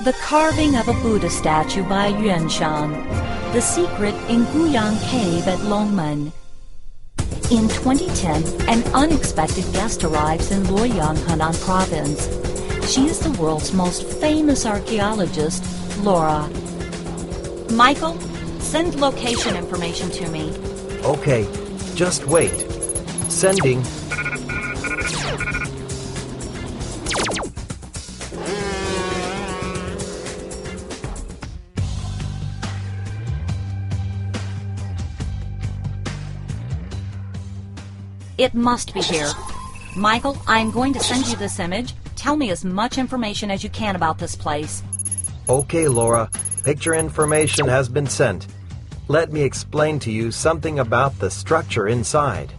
The carving of a Buddha statue by Yuan-xiang. The secret in Guyang cave at Longmen. In 2010, an unexpected guest arrives in Luoyang, Henan province. She is the world's most famous archaeologist, Laura. Michael, send location information to me. Okay, just wait. Sending. It must be here. Michael, I'm going to send you this image. Tell me as much information as you can about this place. Okay, Laura. Picture information has been sent. Let me explain to you something about the structure inside.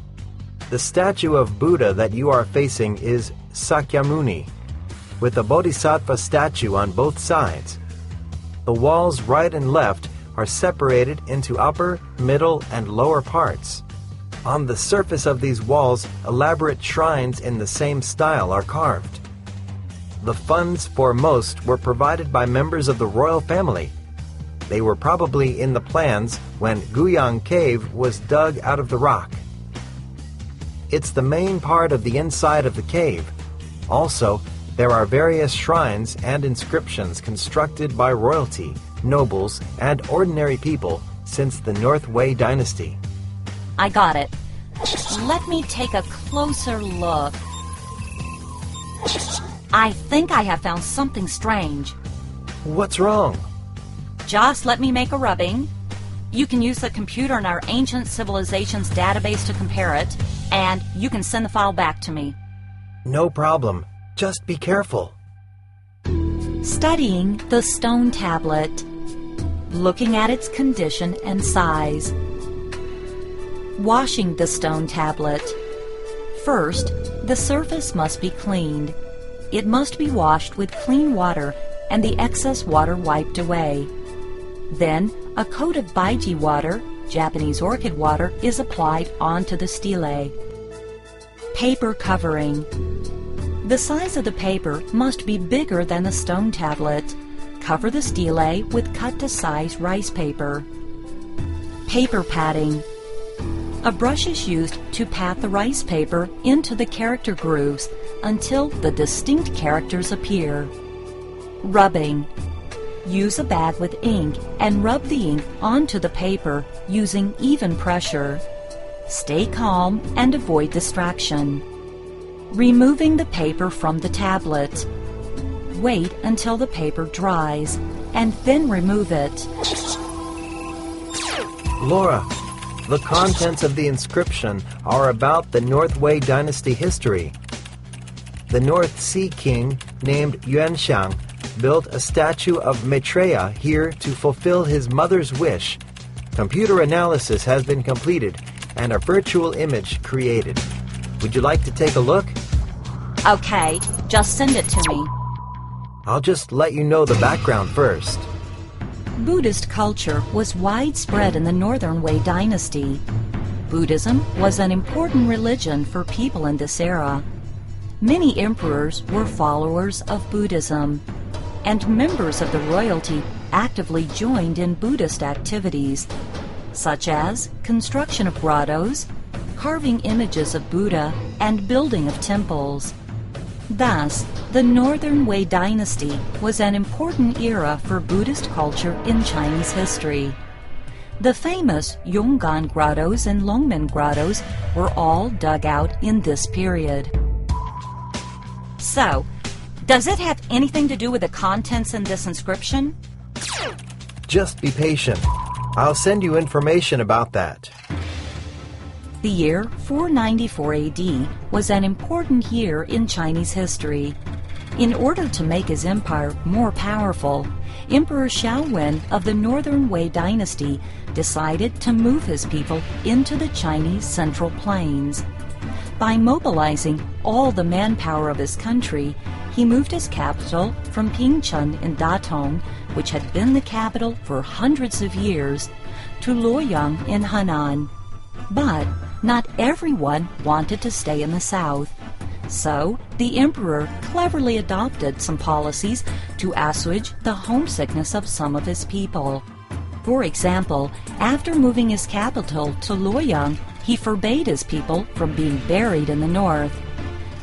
The statue of Buddha that you are facing is Sakyamuni, with a Bodhisattva statue on both sides. The walls right and left are separated into upper, middle, and lower parts. On the surface of these walls, elaborate shrines in the same style are carved. The funds for most were provided by members of the royal family. They were probably in the plans when Guyang Cave was dug out of the rock. It's the main part of the inside of the cave. Also, there are various shrines and inscriptions constructed by royalty, nobles, and ordinary people since the North Wei dynasty. I got it. Let me take a closer look. I think I have found something strange. What's wrong? Just let me make a rubbing. You can use the computer in our Ancient Civilizations database to compare it, and you can send the file back to me. No problem. Just be careful. Studying the stone tablet. Looking at its condition and size. Washing the stone tablet. First, the surface must be cleaned. It must be washed with clean water and the excess water wiped away. Then, a coat of Baiji water, Japanese orchid water, is applied onto the stele. Paper covering. The size of the paper must be bigger than the stone tablet. Cover the stele with cut-to-size rice paper. Paper padding. A brush is used to pat the rice paper into the character grooves until the distinct characters appear. Rubbing. Use a bag with ink and rub the ink onto the paper using even pressure. Stay calm and avoid distraction. Removing the paper from the tablet. Wait until the paper dries and then remove it. Laura, the contents of the inscription are about the North Wei dynasty history. The North Sea king named Yuan-xiang built a statue of Maitreya here to fulfill his mother's wish. Computer analysis has been completed and a virtual image created. Would you like to take a look? Okay, just send it to me. I'll just let you know the background first. Buddhist culture was widespread in the Northern Wei dynasty. Buddhism was an important religion for people in this era. Many emperors were followers of Buddhism, and members of the royalty actively joined in Buddhist activities, such as construction of grottos, carving images of Buddha, and building of temples. Thus, the Northern Wei dynasty was an important era for Buddhist culture in Chinese history. The famous Yonggan grottos and Longmen grottos were all dug out in this period. So, does it have anything to do with the contents in this inscription? Just be patient. I'll send you information about that. The year 494 AD was an important year in Chinese history. In order to make his empire more powerful, Emperor Xiaowen of the Northern Wei dynasty decided to move his people into the Chinese Central Plains. By mobilizing all the manpower of his country, he moved his capital from Pingcheng in Datong, which had been the capital for hundreds of years, to Luoyang in Henan. But not everyone wanted to stay in the south. So, the emperor cleverly adopted some policies to assuage the homesickness of some of his people. For example, after moving his capital to Luoyang, he forbade his people from being buried in the north.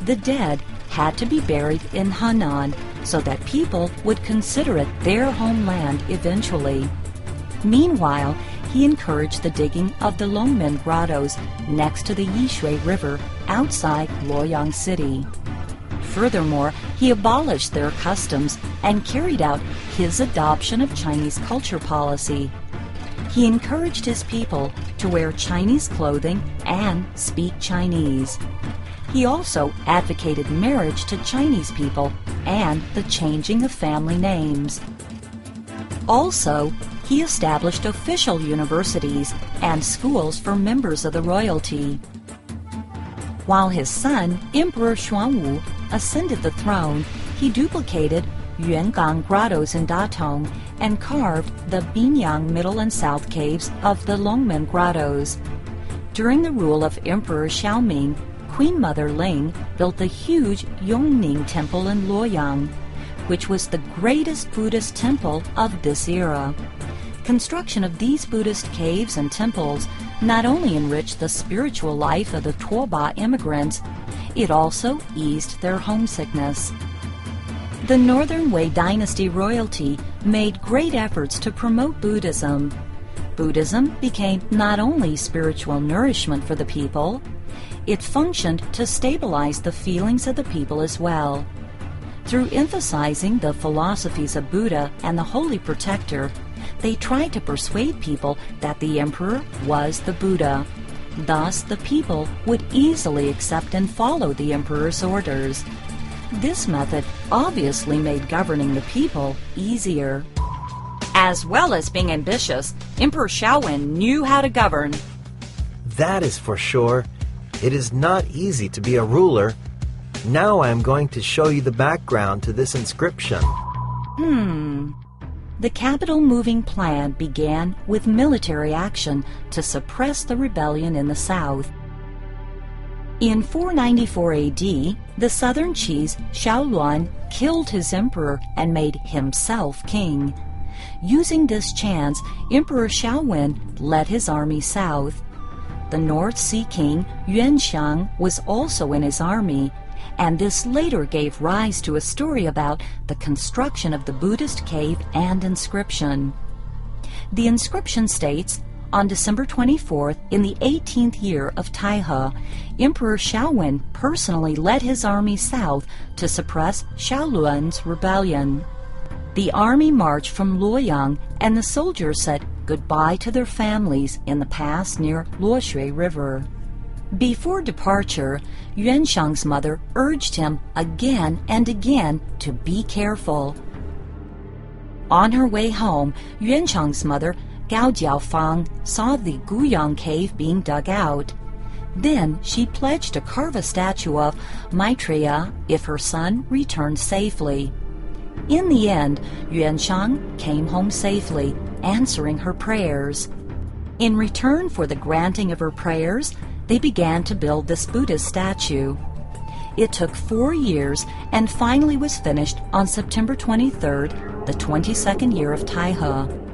The dead had to be buried in Henan so that people would consider it their homeland eventually. Meanwhile, he encouraged the digging of the Longmen grottos next to the Yishui River outside Luoyang City. Furthermore, he abolished their customs and carried out his adoption of Chinese culture policy. He encouraged his people to wear Chinese clothing and speak Chinese. He also advocated marriage to Chinese people and the changing of family names. Also, he established official universities and schools for members of the royalty. While his son, Emperor Xuanwu, ascended the throne, he duplicated Yuan-xiang grottos in Datong and carved the Binyang middle and south caves of the Longmen grottos. During the rule of Emperor Xiaoming, Queen Mother Ling built the huge Yongning Temple in Luoyang, which was the greatest Buddhist temple of this era. Construction of these Buddhist caves and temples not only enriched the spiritual life of the Tuoba immigrants, it also eased their homesickness. The Northern Wei dynasty royalty made great efforts to promote Buddhism. Buddhism became not only spiritual nourishment for the people, it functioned to stabilize the feelings of the people as well. Through emphasizing the philosophies of Buddha and the Holy Protector, they tried to persuade people that the emperor was the Buddha. Thus, the people would easily accept and follow the emperor's orders. This method obviously made governing the people easier. As well as being ambitious, Emperor Shaowen knew how to govern. That is for sure. It is not easy to be a ruler. Now I am going to show you the background to this inscription. The capital-moving plan began with military action to suppress the rebellion in the south. In 494 AD, the southern chief Xiaoluan killed his emperor and made himself king. Using this chance, Emperor Xiaowen led his army south. The North Sea King Yuan-xiang was also in his army, and this later gave rise to a story about the construction of the Buddhist cave and inscription. The inscription states, on December 24th, in the 18th year of Taihe, Emperor Xiaowen personally led his army south to suppress Xiaoluan's rebellion. The army marched from Luoyang, and the soldiers said goodbye to their families in the pass near Luoshui River. Before departure, Yuan-xiang's mother urged him again and again to be careful. On her way home, Yuan-xiang's mother, Gao Jiaofang, saw the Guyang cave being dug out. Then she pledged to carve a statue of Maitreya if her son returned safely. In the end, Yuan-xiang came home safely, answering her prayers. In return for the granting of her prayers, they began to build this Buddhist statue. It took 4 years and finally was finished on September 23rd, the 22nd year of Taihe.